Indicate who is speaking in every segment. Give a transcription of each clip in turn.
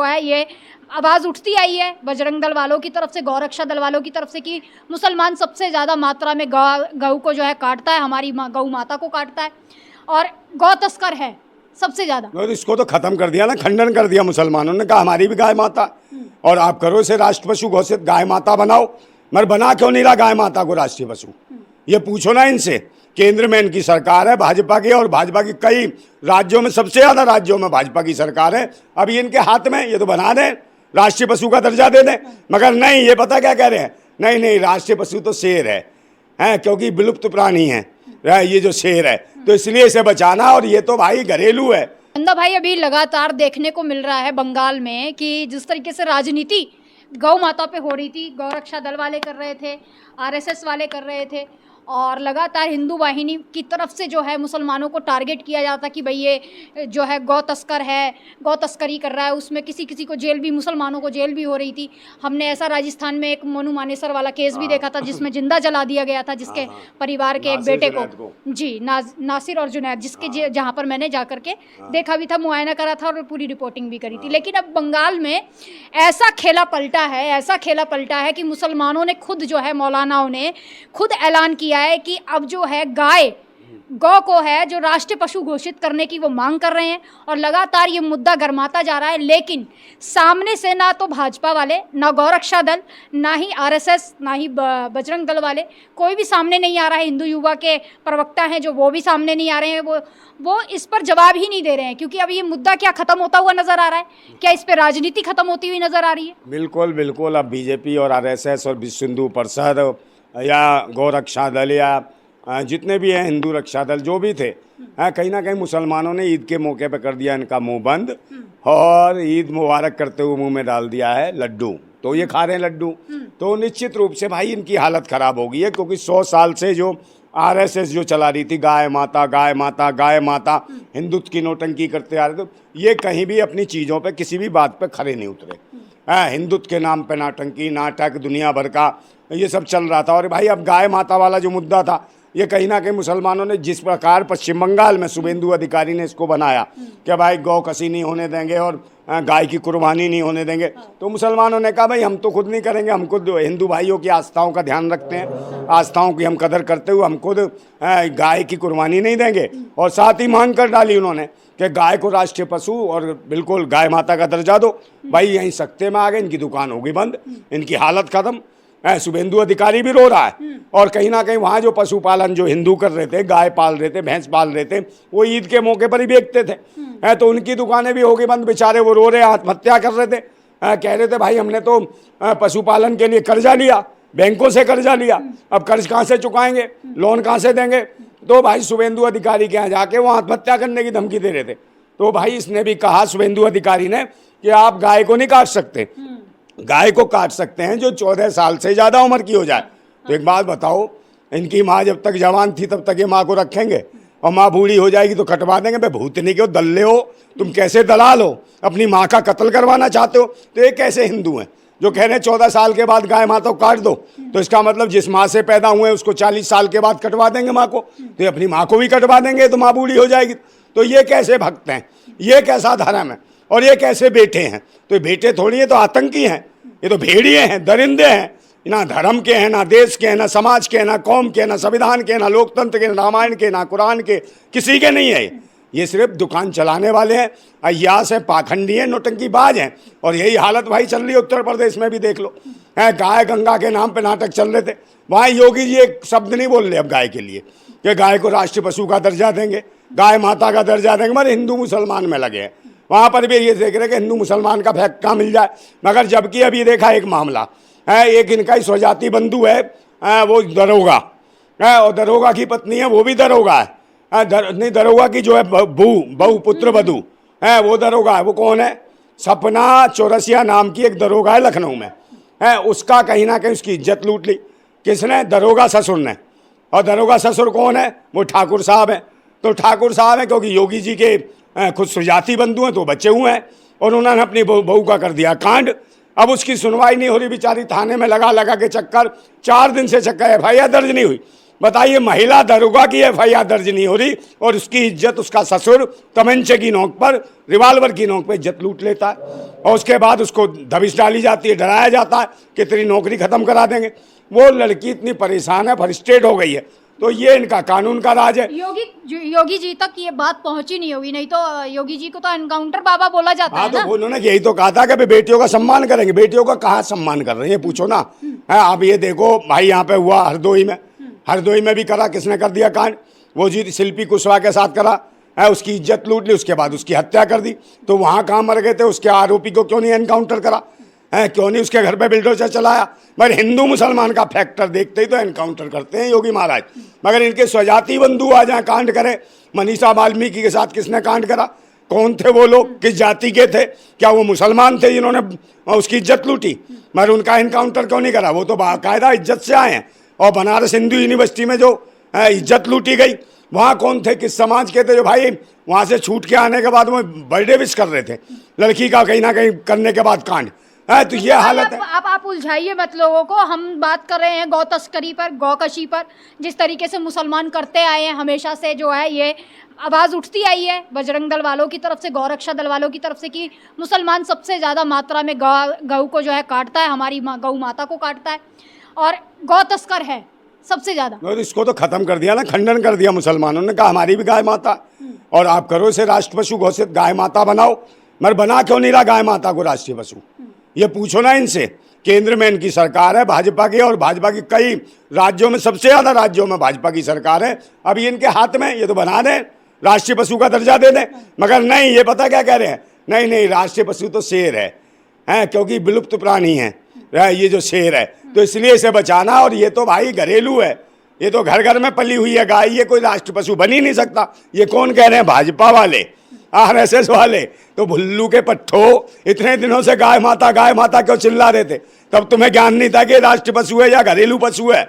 Speaker 1: है ये आवाज़ उठती आई है बजरंग दल वालों की तरफ से, गौरक्षा दल वालों की तरफ से, कि मुसलमान सबसे ज़्यादा मात्रा में गऊ को जो है काटता है, हमारी गौ माता को काटता है और गौ तस्कर है सबसे ज़्यादा।
Speaker 2: और इसको तो खत्म कर दिया ना, खंडन कर दिया मुसलमानों ने, कहा हमारी भी गाय माता और आप करो इसे राष्ट्र पशु घोषित, गाय माता बनाओ। मगर बना क्यों नहीं रहा गाय माता को राष्ट्रीय पशु? ये पूछो ना इनसे। केंद्र में इनकी सरकार है भाजपा की, और भाजपा की कई राज्यों में, सबसे ज़्यादा राज्यों में भाजपा की सरकार है। अभी इनके हाथ में, ये तो बना दें, राष्ट्रीय पशु का दर्जा दे दें। मगर नहीं, ये पता क्या कह रहे हैं, नहीं नहीं राष्ट्रीय पशु तो शेर है क्योंकि विलुप्त प्राणी है ये जो शेर है, तो इसलिए इसे बचाना। और ये तो भाई घरेलू है।
Speaker 1: नंदा भाई, अभी लगातार देखने को मिल रहा है बंगाल में कि जिस तरीके से राजनीति गौ माता पे हो रही थी, गौरक्षा दल वाले कर रहे थे, आरएसएस वाले कर रहे थे, और लगातार हिंदू वाहिनी की तरफ से जो है मुसलमानों को टारगेट किया जाता कि भाई ये जो है गौ तस्कर है, गौ तस्करी कर रहा है, उसमें किसी किसी को जेल भी, मुसलमानों को जेल भी हो रही थी। हमने ऐसा राजस्थान में एक मनु मानेसर वाला केस भी देखा था जिसमें जिंदा जला दिया गया था, जिसके परिवार के एक बेटे को जी नासिर और जुनैद, जिसके जहाँ पर मैंने जा करके देखा भी था, मुआयना करा था और पूरी रिपोर्टिंग भी करी थी। लेकिन अब बंगाल में ऐसा खेला पलटा है कि मुसलमानों ने खुद जो है, मौलानाओं ने खुद ऐलान किया है कि अब जो है गौ को है जो राष्ट्रीय पशु घोषित करने की वो मांग कर रहे हैं, और लगातार ये मुद्दा गरमाता जा रहा है। लेकिन सामने से ना तो भाजपा वाले, ना गौरक्षा दल, ना ही आरएसएस, ना ही बजरंग दल वाले, कोई भी सामने नहीं आ रहा है। हिंदू युवा के प्रवक्ता हैं जो, वो भी सामने नहीं आ रहे हैं, वो इस पर जवाब ही नहीं दे रहे हैं, क्योंकि अब ये मुद्दा क्या खत्म होता हुआ नजर आ रहा है, क्या इस पर राजनीति खत्म होती हुई नजर आ रही है?
Speaker 2: बिल्कुल बिल्कुल। अब बीजेपी और आरएसएस और विश्व हिंदू परिषद या गौरक्षा दल या जितने भी हैं हिंदू रक्षा दल जो भी थे, कहीं ना कहीं मुसलमानों ने ईद के मौके पर कर दिया इनका मुंह बंद, और ईद मुबारक करते हुए मुंह में डाल दिया है लड्डू, तो ये खा रहे हैं लड्डू। तो निश्चित रूप से भाई इनकी हालत ख़राब हो गई है, क्योंकि 100 साल से जो आरएसएस जो चला रही थी, गाय माता गाय माता गाय माता, हिंदुत्व की नौटंकी करते आ रहे थे, ये कहीं भी अपनी चीज़ों पे किसी भी बात पे खड़े नहीं उतरे। हिंदुत्व के नाम पे नाटंकी, नाटक, दुनिया भर का ये सब चल रहा था। और भाई अब गाय माता वाला जो मुद्दा था, ये कहीं ना कहीं मुसलमानों ने, जिस प्रकार पश्चिम बंगाल में शुभेंदु अधिकारी ने इसको बनाया कि भाई गौ कसी नहीं होने देंगे और गाय की कुर्बानी नहीं होने देंगे, तो मुसलमानों ने कहा भाई हम तो खुद नहीं करेंगे, हम खुद हिंदू भाइयों की आस्थाओं का ध्यान रखते हैं, आस्थाओं की हम कदर करते हुए हम खुद गाय की कुर्बानी नहीं देंगे। और साथ ही मांग कर डाली उन्होंने कि गाय को राष्ट्रीय पशु और बिल्कुल गाय माता का दर्जा दो। भाई यहीं सख्ते में आ गए, इनकी दुकान हो गई बंद, इनकी हालत खत्म। शुभेंदु अधिकारी भी रो रहा है, और कहीं ना कहीं वहाँ जो पशुपालन जो हिंदू कर रहे थे, गाय पाल रहे थे, भैंस पाल रहे थे, वो ईद के मौके पर ही बेचते थे, तो उनकी दुकानें भी हो गई बंद। बेचारे वो रो रहे, आत्महत्या कर रहे थे, कह रहे थे भाई हमने तो पशुपालन के लिए कर्जा लिया, बैंकों से कर्जा लिया, अब कर्ज कहाँ से चुकाएंगे, लोन कहाँ से देंगे। तो भाई शुभेंदु अधिकारी के यहाँ जाके वो आत्महत्या करने की धमकी दे रहे थे। तो भाई इसने भी कहा, शुभेंदु अधिकारी ने, कि आप गाय को नहीं काट सकते, गाय को काट सकते हैं जो 14 साल से ज़्यादा उम्र की हो जाए। तो एक बात बताओ, इनकी माँ जब तक जवान थी तब तक ये माँ को रखेंगे, और माँ बूढ़ी हो जाएगी तो कटवा देंगे। भाई भूतनी के हो, दल्ले हो, तुम कैसे दलाल हो, अपनी माँ का कत्ल करवाना चाहते हो। तो ये कैसे हिंदू हैं जो कह रहे हैं 14 साल के बाद गाय माता को काट दो, तो इसका मतलब जिस माँ से पैदा हुए उसको 40 साल के बाद कटवा देंगे माँ को, तो ये अपनी माँ को भी कटवा देंगे, तो माँ बूढ़ी हो जाएगी। तो ये कैसे भक्त हैं, ये कैसा धर्म है, और ये कैसे बेटे हैं? तो ये बेटे थोड़ी है, तो आतंकी हैं, ये तो भेड़िए हैं, दरिंदे हैं, ना धर्म के हैं, ना देश के हैं, ना समाज के हैं, ना कौम के, ना संविधान के, ना लोकतंत्र के, ना रामायण के, ना कुरान के, किसी के नहीं है। ये सिर्फ दुकान चलाने वाले हैं, अय्यास हैं, पाखंडी हैं, नौटंकीबाज हैं। और यही हालत भाई चल रही है उत्तर प्रदेश में भी, देख लो। गाय गंगा के नाम पे नाटक चल रहे थे, वहाँ योगी जी एक शब्द नहीं बोल रहे अब गाय के लिए, कि गाय को राष्ट्रीय पशु का दर्जा देंगे, गाय माता का दर्जा देंगे। मगर हिंदू मुसलमान में लगे हैं, वहाँ पर भी ये देख रहे कि हिंदू मुसलमान का फैक्टा मिल जाए। मगर जबकि अभी देखा एक मामला है, एक इनका ही स्वजाति बंधु है, वो दरोगा है, और दरोगा की पत्नी है, वो भी दरोगा है, नहीं दरोगा की जो है बहू पुत्र वधू है, वो दरोगा है। वो कौन है? सपना चौरसिया नाम की एक दरोगा है लखनऊ में, है, उसका कहीं ना कहीं उसकी इज्जत लूट ली। किसने? दरोगा ससुर ने। और दरोगा ससुर कौन है? वो ठाकुर साहब हैं। तो ठाकुर साहब हैं क्योंकि योगी जी के खुद सुजाति बंधु हैं, तो बच्चे हुए हैं, और उन्होंने अपनी बहू का कर दिया कांड। अब उसकी सुनवाई नहीं हो रही, बेचारी थाने में लगा लगा के चक्कर, 4 दिन से चक्कर, FIR दर्ज नहीं हुई। बताइए, महिला दरोगा की FIR दर्ज नहीं हो रही और उसकी इज्जत, उसका ससुर तमंचे की नोक पर, रिवाल्वर की नोक पर इज्जत लूट लेता है और उसके बाद उसको दबिश डाली जाती है, डराया जाता है कि तेरी नौकरी खत्म करा देंगे। वो लड़की इतनी परेशान है, फ्रस्ट्रेट हो गई है। तो ये इनका कानून का राज है।
Speaker 1: योगी जी तक ये बात पहुंची नहीं होगी, नहीं तो योगी जी को तो एनकाउंटर बाबा बोला जाता है ना।
Speaker 2: तो उन्होंने यही तो कहा था कि बेटियों का सम्मान करेंगे। बेटियों का कहाँ सम्मान कर रहे हैं, पूछो ना। अब ये देखो भाई, यहाँ पे हुआ हरदोई में भी करा, किसने कर दिया कांड, वो जी शिल्पी कुशवाहा के साथ करा है, उसकी इज्जत लूट ली, उसके बाद उसकी हत्या कर दी। तो वहाँ कहाँ मर गए थे, उसके आरोपी को क्यों नहीं एनकाउंटर करा है, क्यों नहीं उसके घर पे बिल्डोजर चलाया। मगर हिंदू मुसलमान का फैक्टर देखते ही तो एनकाउंटर करते हैं योगी महाराज। मगर इनके स्वजाति बंधु आ जाए कांड करें। मनीषा वाल्मीकि के साथ किसने कांड करा, कौन थे वो लोग, किस जाति के थे, क्या वो मुसलमान थे जिन्होंने उसकी इज्जत लूटी, मगर उनका एनकाउंटर क्यों नहीं करा। वो तो बाकायदा इज्जत से आए हैं। और बनारस हिंदू यूनिवर्सिटी में जो इज्जत लूटी गई, वहाँ कौन थे, किस समाज के थे, जो भाई वहाँ से छूट के आने के बाद वो बर्थडे विश कर रहे थे लड़की का, कहीं ना कहीं करने के बाद कांड है। तो ये हालत है।
Speaker 1: आप उलझाइए मत लोगों को। हम बात कर रहे हैं गौ तस्करी पर, गौकशी पर। जिस तरीके से मुसलमान करते आए हैं हमेशा से, जो है ये आवाज़ उठती आई है बजरंग दल वालों की तरफ से, गौरक्षा दल वालों की तरफ से, कि मुसलमान सबसे ज़्यादा मात्रा में गऊ को जो है काटता है, हमारी गौ माता को काटता है और गौ तस्कर है सबसे ज़्यादा।
Speaker 2: तो इसको तो खत्म कर दिया ना, खंडन कर दिया मुसलमानों ने, कहा हमारी भी गाय माता और आप करो इसे राष्ट्र पशु घोषित, गाय माता बनाओ। मगर बना क्यों नहीं रहा गाय माता को राष्ट्रीय पशु, ये पूछो ना इनसे। केंद्र में इनकी सरकार है भाजपा की, और भाजपा की कई राज्यों में, सबसे ज़्यादा राज्यों में भाजपा की सरकार है। अभी इनके हाथ में, ये तो बना दें, राष्ट्रीय पशु का दर्जा दे दें। मगर नहीं, ये पता क्या कह रहे हैं, नहीं राष्ट्रीय पशु तो शेर है, क्योंकि विलुप्त प्राणी है ये जो शेर है, तो इसलिए इसे बचाना। और ये तो भाई घरेलू है, ये तो घर घर में पली हुई है गाय, ये कोई राष्ट्रीय पशु बन ही नहीं सकता। ये कौन कह रहे हैं, भाजपा वाले, RSS वाले। तो भुल्लू के पट्टो, इतने दिनों से गाय माता क्यों चिल्ला रहे थे, तब तुम्हें ज्ञान नहीं था कि राष्ट्रीय पशु है या घरेलू पशु है।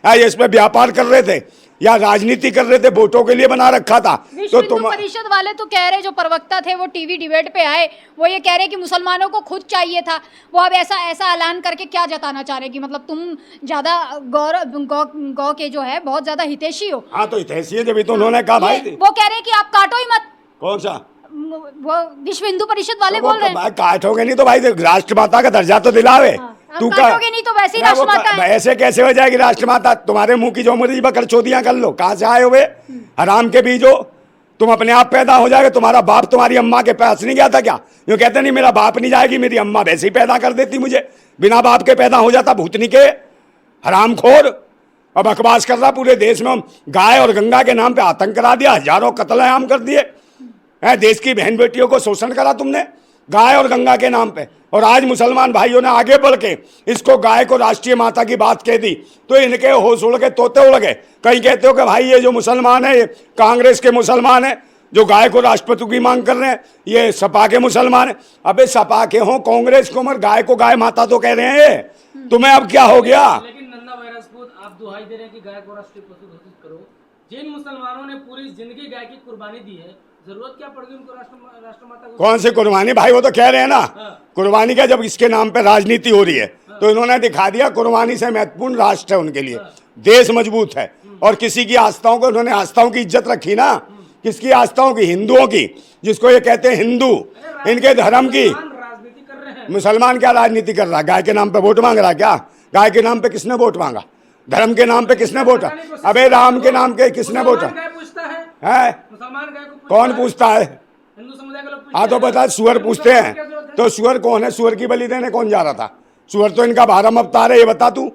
Speaker 2: ये इस पे व्यापार कर रहे थे या राजनीति कर रहे थे, वोटों के लिए बना रखा था। तो तुम
Speaker 1: परिषद वाले तो कह रहे, जो प्रवक्ता थे वो टीवी डिबेट पे आए, वो ये कह रहे कि मुसलमानों को खुद चाहिए था। वो अब ऐसा ऐलान करके क्या जताना चाह रहे कि मतलब तुम ज्यादा गौ के जो है बहुत ज्यादा हितैषी हो।
Speaker 2: हाँ, तो हितैषी है, जब तो उन्होंने कहा भाई,
Speaker 1: वो कह रहे कि आप काटो ही मत।
Speaker 2: कौन सा,
Speaker 1: वो विश्व हिंदू परिषद वाले बोल रहे हैं।
Speaker 2: काटोगे नहीं तो भाई राष्ट्रमाता का दर्जा तो दिलावे।
Speaker 1: तू काटोगे नहीं तो वैसे ही राष्ट्रमाता है।
Speaker 2: ऐसे कैसे हो जाएगी राष्ट्रमाता, तुम्हारे मुंह की जो मर्जी बकर चोदियां कर लो। कहाँ से आए हुए हराम के बीजो, तुम अपने आप पैदा हो जाएगा। तुम्हारा बाप तुम्हारी अम्मा के पास नहीं गया था क्या, यूँ कहते नहीं मेरा बाप नहीं जाएगी, मेरी अम्मा वैसे ही पैदा कर देती मुझे, बिना बाप के पैदा हो जाता। भूतनी के हरामखोर, अब बकवास कर रहा पूरे देश में। गाय और गंगा के नाम पे आतंक करा दिया, हजारों कत्लेआम कर दिए हैं, देश की बहन बेटियों को शोषण करा तुमने गाय और गंगा के नाम पे। और आज मुसलमान भाइयों ने आगे बढ़ के इसको गाय को राष्ट्रीय माता की बात कह दी, तो इनके होश उड़ गए, तोते उड़ गए। कहीं कहते हो कि भाई ये जो मुसलमान है, ये कांग्रेस के मुसलमान है जो गाय को राष्ट्रपति की मांग कर रहे हैं, ये सपा के मुसलमान है। अबे सपा के हो, कांग्रेस को, मगर गाय को गाय माता तो कह रहे हैं ये। तुम्हें अब क्या हो गया।
Speaker 3: लेकिन नन्ना वायरस को आप दुहाई दे रहे हैं कि गाय को राष्ट्रीय पशु घोषित करो। जिन मुसलमानों ने पूरी जिंदगी गाय की कुर्बानी दी है, जरूरत क्या पड़ गई उनको राष्ट्रमाता को?
Speaker 2: कौन सी कुर्बानी भाई, वो तो कह रहे हैं ना कुर्बानी का, जब इसके नाम पे राजनीति हो रही है तो इन्होंने दिखा दिया कुर्बानी से महत्वपूर्ण राष्ट्र है उनके लिए, देश मजबूत है। और किसी की आस्थाओं को, उन्होंने आस्थाओं की इज्जत रखी ना, किसकी आस्थाओं की, हिंदुओं की, जिसको ये कहते हैं हिंदू, इनके धर्म की।
Speaker 3: राजनीति कर रहे हैं।
Speaker 2: मुसलमान क्या राजनीति कर रहा है, गाय के नाम पे वोट मांग रहा क्या? गाय के नाम पे किसने वोट मांगा, धर्म के नाम पे किसने वोटा? अबे राम के नाम के किसने वोटा है? कौन पूछता है?
Speaker 3: हिंदू समुदाय के लोग।
Speaker 2: हाँ तो बता, सुअर पूछते हैं तो सुअर कौन है? सुअर की बलि देने कौन जा रहा था? सुअर तो इनका बारहम अवतार है, ये बता तू।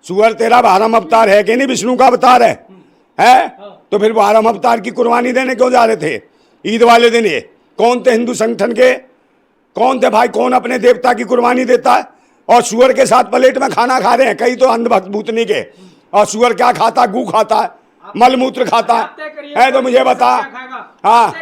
Speaker 2: सुअर तेरा बारहम अवतार है कि नहीं, विष्णु का अवतार है? तो फिर बारहम अवतार की कुर्बानी देने क्यों जा रहे थे ईद वाले दिन? ये कौन थे हिंदू संगठन के, कौन थे भाई, कौन अपने देवता की कुर्बानी देता है? और सुअर के साथ प्लेट में खाना खा रहे हैं कई तो अंधभक्त भूतनी के। और सुअर क्या खाता? गू खाता है, मलमूत्र खाता है। तो मुझे बता। हाँ,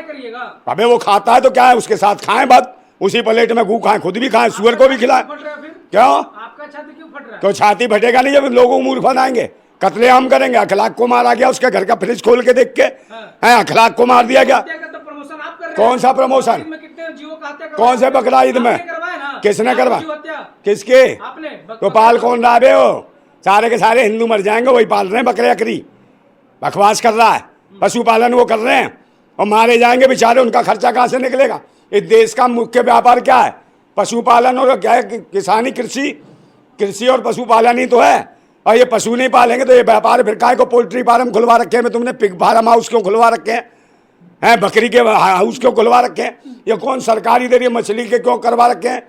Speaker 2: अबे वो खाता है तो क्या है, उसके साथ खाएं, बात उसी प्लेट में गू खाएं, खुद भी खाएं, सुअर को भी खिलाएं। क्यों
Speaker 3: आपका छाती क्यों फट रहा है?
Speaker 2: तो छाती फटेगा नहीं जब लोगों को मूर्ख बनाएंगे, कत्लेआम करेंगे। अखलाक को मारा गया, उसके घर का फ्रिज खोल के देख के है, अखलाक को मार दिया गया। कौन सा प्रमोशन? कौन से बकरा ईद में? किसने करवाया? किसके? तो पाल कौन रहा बे? हो सारे के सारे हिंदू मर जाएंगे, वही पाल रहे हैं बकरे बकरी, बकवास कर रहा है। पशुपालन वो कर रहे हैं और मारे जाएंगे बेचारे, उनका खर्चा कहाँ से निकलेगा? इस देश का मुख्य व्यापार क्या है? पशुपालन और क्या है? किसानी, कृषि और पशुपालन ही तो है। और ये पशु नहीं पालेंगे तो ये व्यापार फिर काय को? पोल्ट्री फार्म खुलवा रखे हैं तुमने, पिग फार्म हाउस क्यों खुलवा रखे हैं, बकरी के हाउस क्यों खुलवा रखे हैं? ये कौन सरकार इधर ये मछली के क्यों करवा रखे हैं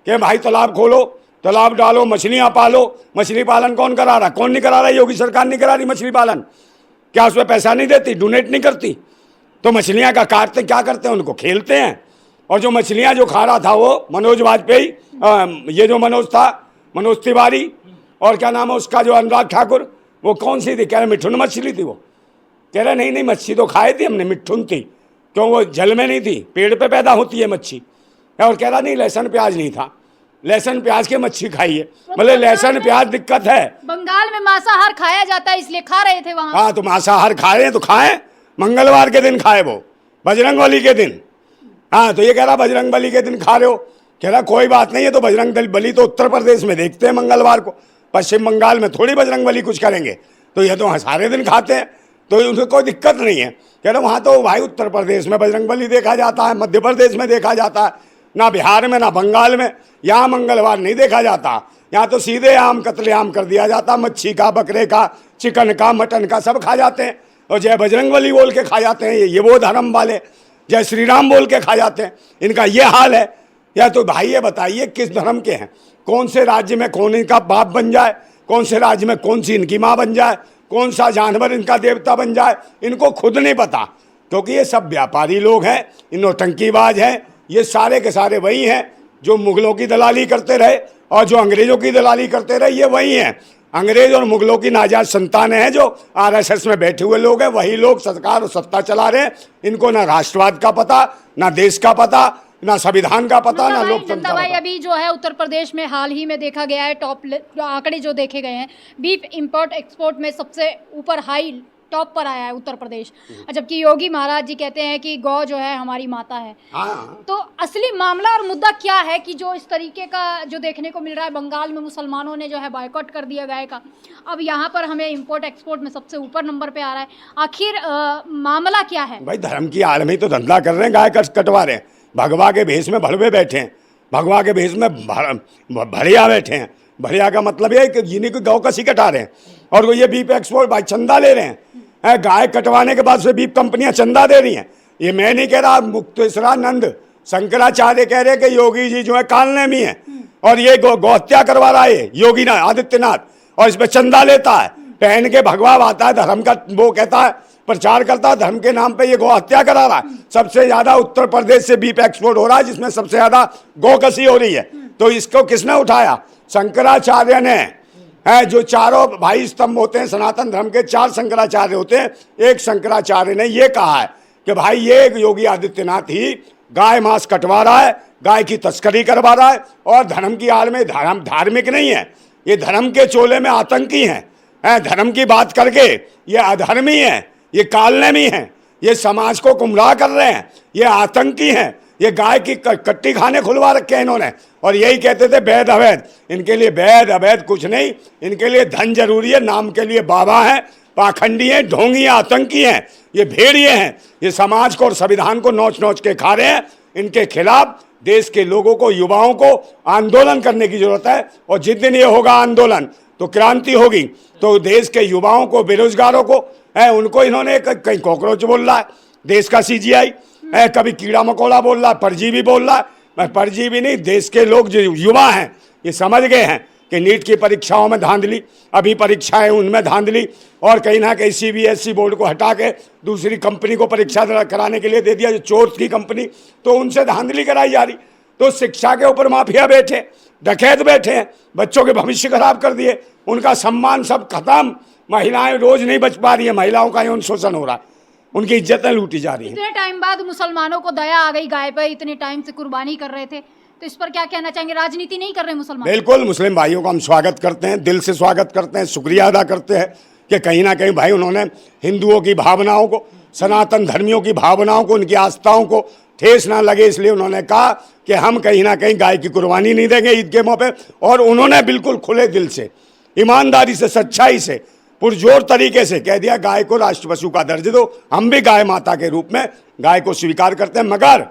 Speaker 2: कि भाई तालाब खोलो, तालाब डालो, मछलियाँ पालो? मछली पालन कौन करा रहा? कौन नहीं करा रहा? योगी सरकार नहीं करा रही मछली पालन। क्या उसमें पैसा नहीं देती, डोनेट नहीं करती? तो मछलियाँ का काटते क्या करते हैं? उनको खेलते हैं। और जो मछलियाँ जो खा रहा था वो मनोज वाजपेयी, ये जो मनोज था, मनोज तिवारी, और क्या नाम है उसका जो अनुराग ठाकुर, वो कौन सी थी? कह रहे मिठुन मछली थी। वो कह रहे नहीं मच्छी तो खाई थी हमने, मिठुन थी, क्यों? वो जल में नहीं थी, पेड़ पे पैदा होती है मच्छी। और कह रहा नहीं लहसुन प्याज नहीं था, लहसुन प्याज के मच्छी खाई है। मतलब लहसुन प्याज दिक्कत है।
Speaker 1: बंगाल में मांसाहार खाया जाता है इसलिए खा रहे थे वहाँ।
Speaker 2: हाँ तो मांसाहार खा रहे हैं तो खाएं, मंगलवार के दिन खाए, वो बजरंग बली के दिन। हाँ तो ये कह रहा बजरंग बली के दिन खा रहे हो। कह रहा कोई बात नहीं है, तो बजरंग बली तो उत्तर प्रदेश में देखते हैं मंगलवार को, पश्चिम बंगाल में थोड़ी बजरंग बली कुछ करेंगे, तो ये तो सारे दिन खाते हैं, तो उनको कोई दिक्कत नहीं है। कह रहे वहाँ तो भाई उत्तर प्रदेश में बजरंग बली देखा जाता है, मध्य प्रदेश में देखा जाता है, ना बिहार में ना बंगाल में। यहाँ मंगलवार नहीं देखा जाता, यहाँ तो सीधे आम कत्लेआम कर दिया जाता, मच्छी का, बकरे का, चिकन का, मटन का सब खा जाते हैं। और जय बजरंग बली बोल के खा जाते हैं ये वो धर्म वाले, जय श्री राम बोल के खा जाते हैं। इनका ये हाल है। या तो भाई ये बताइए किस धर्म के हैं? कौन से राज्य में कौन इनका बाप बन जाए, कौन से राज्य में कौन सी इनकी माँ बन जाए, कौन सा जानवर इनका देवता बन जाए, इनको खुद नहीं पता। क्योंकि ये सब व्यापारी लोग हैं, इन नौटंकीबाज हैं। ये सारे के सारे वही हैं जो मुगलों की दलाली करते रहे और जो अंग्रेज़ों की दलाली करते रहे, ये वही हैं। अंग्रेज और मुगलों की नाजायज संतानें हैं जो आरएसएस में बैठे हुए लोग हैं, वही लोग सरकार और सत्ता चला रहे हैं। इनको ना राष्ट्रवाद का पता, ना देश का पता, ना संविधान का पता, ना लोकतंत्र का पता।
Speaker 1: अभी जो है उत्तर प्रदेश में हाल ही में देखा गया है, टॉप आंकड़े जो देखे गए हैं, बीफ इंपोर्ट एक्सपोर्ट में सबसे ऊपर हाई टॉप पर आया है उत्तर प्रदेश। जबकि योगी महाराज जी कहते हैं कि गौ जो है हमारी माता है। तो असली मामला और मुद्दा क्या है कि जो इस तरीके का जो देखने को मिल रहा है, बंगाल में मुसलमानों ने जो है बायकॉट कर दिया गाय का, अब यहाँ पर हमें इंपोर्ट एक्सपोर्ट में सबसे ऊपर नंबर पे आ रहा है। आखिर मामला क्या है? भाई
Speaker 2: धर्म की आड़ में ही तो धंधा कर रहे हैं, गाय कटवा रहे हैं, भगवा के भेष में भड़वे बैठे हैं, भगवा के भेष में भड़िया बैठे हैं। भड़िया का मतलब ये है कि जिन्हीं को गौ कसी कटा रहे हैं, और वो ये बीफ एक्सपोर्ट भाई चंदा ले रहे हैं। गाय कटवाने के बाद से बीफ कंपनियां चंदा दे रही हैं। ये मैं नहीं कह रहा, मुक्तेश्वरानंद शंकराचार्य कह रहे हैं कि योगी जी जो है कालनेमी है और ये गौ हत्या करवा रहा है योगी आदित्यनाथ, और इस पर चंदा लेता है, पहन के भगवा आता है, धर्म का वो कहता है, प्रचार करता है, धर्म के नाम पे ये गौ हत्या करा रहा है। सबसे ज्यादा उत्तर प्रदेश से बीफ एक्सपोर्ट हो रहा है, जिसमें सबसे ज्यादा गौ कसी हो रही है। तो इसको किसने उठाया? शंकराचार्य ने। है जो चारों भाई स्तंभ होते हैं सनातन धर्म के, 4 शंकराचार्य होते हैं, एक शंकराचार्य ने ये कहा है कि भाई ये योगी आदित्यनाथ ही गाय मांस कटवा रहा है, गाय की तस्करी करवा रहा है, और धर्म की आड़ में धार्मिक नहीं है, ये धर्म के चोले में आतंकी हैं। धर्म की बात करके ये अधर्मी है, ये कालनेमी है, ये समाज को गुमराह कर रहे हैं, ये आतंकी हैं, ये गाय की कट्टी खाने खुलवा रखे हैं इन्होंने। और यही कहते थे वैध अवैध, इनके लिए वैध अवैध कुछ नहीं, इनके लिए धन जरूरी है, नाम के लिए बाबा हैं, पाखंडी हैं, ढोंगी हैं, आतंकी हैं, ये भेड़िए हैं। ये समाज को और संविधान को नोच नोच के खा रहे हैं। इनके खिलाफ देश के लोगों को, युवाओं को आंदोलन करने की जरूरत है। और जिस दिन ये होगा आंदोलन तो क्रांति होगी। तो देश के युवाओं को, बेरोजगारों को उनको इन्होंने कहीं कॉकरोच बोल रहा है, देश का CGI कभी कीड़ा मकोड़ा बोल रहा है, परजीवी बोल रहा है। परजीवी नहीं, देश के लोग जो युवा हैं ये समझ गए हैं कि नीट की परीक्षाओं में धांधली, अभी परीक्षाएं उनमें धांधली, और कहीं ना कहीं CBSE बोर्ड को हटा के दूसरी कंपनी को परीक्षा कराने के लिए दे दिया, जो चोर की कंपनी, तो उनसे धांधली कराई जा रही। तो शिक्षा के ऊपर माफिया बैठे, डकैत बैठे हैं, बच्चों के भविष्य खराब कर दिए, उनका सम्मान सब खत्म। महिलाएं रोज नहीं बच पा रही है, महिलाओं का यौन शोषण हो रहा है, उनकी इज्जतें लूटी जा रही हैं।
Speaker 1: इतने टाइम बाद मुसलमानों को दया आ गई गाय पर, इतने टाइम से कुर्बानी कर रहे थे, तो इस पर क्या कहना चाहेंगे? राजनीति नहीं कर रहे मुसलमान?
Speaker 2: बिल्कुल, मुस्लिम भाइयों का हम स्वागत करते हैं, दिल से स्वागत करते हैं, शुक्रिया अदा करते हैं कि कहीं ना कहीं भाई उन्होंने हिंदुओं की भावनाओं को, सनातन धर्मियों की भावनाओं को, उनकी आस्थाओं को ठेस ना लगे, इसलिए उन्होंने कहा कि हम कहीं ना कहीं गाय की कुर्बानी नहीं देंगे ईद के मौके। और उन्होंने बिल्कुल खुले दिल से ईमानदारी से, सच्चाई से, पुरजोर तरीके से कह दिया गाय को राष्ट्र पशु का दर्ज दो, हम भी गाय माता के रूप में गाय को स्वीकार करते हैं। मगर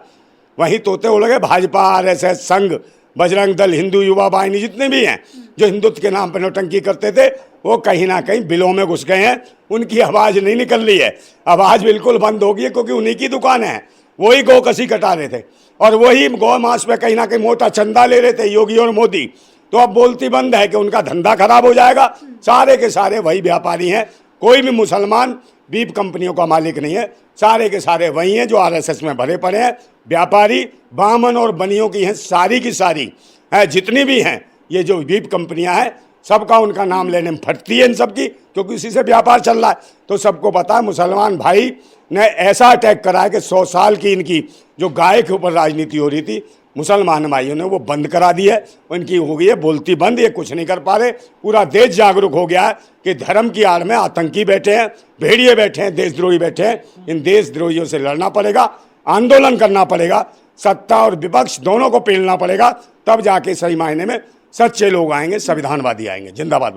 Speaker 2: वहीं तोते हो लगे भाजपा, आरएसएस, संघ, बजरंग दल, हिंदू युवा वाहिनी, जितने भी हैं जो हिंदुत्व के नाम पर नौटंकी करते थे, वो कहीं ना कहीं बिलों में घुस गए हैं। उनकी आवाज़ नहीं निकल रही है, आवाज़ बिल्कुल बंद हो गई है, क्योंकि उन्हीं की दुकान है। वही गौ कसी कटा रहे थे और वही गौ मांस पे कहीं ना कहीं मोटा चंदा ले रहे थे योगी और मोदी। तो अब बोलती बंद है कि उनका धंधा खराब हो जाएगा। सारे के सारे वही व्यापारी हैं, कोई भी मुसलमान बीफ कंपनियों का मालिक नहीं है, सारे के सारे वही हैं जो आरएसएस में भरे पड़े हैं। व्यापारी बामन और बनियों की हैं सारी की सारी, है जितनी भी हैं ये जो बीफ कंपनियां हैं, सबका उनका नाम लेने में फटती है इन सबकी, क्योंकि उसी से व्यापार चल रहा है। तो सबको पता है मुसलमान भाई ने ऐसा अटैक करा है कि 100 साल की इनकी जो गाय के ऊपर राजनीति हो रही थी, मुसलमान भाइयों ने वो बंद करा दी है। उनकी हो गई है बोलती बंद, ये कुछ नहीं कर पा रहे। पूरा देश जागरूक हो गया है कि धर्म की आड़ में आतंकी बैठे हैं, भेड़िए बैठे हैं, देशद्रोही बैठे हैं। इन देशद्रोहियों से लड़ना पड़ेगा, आंदोलन करना पड़ेगा, सत्ता और विपक्ष दोनों को पेलना पड़ेगा, तब जाके सही मायने में सच्चे लोग आएंगे, संविधानवादी आएंगे। जिंदाबाद।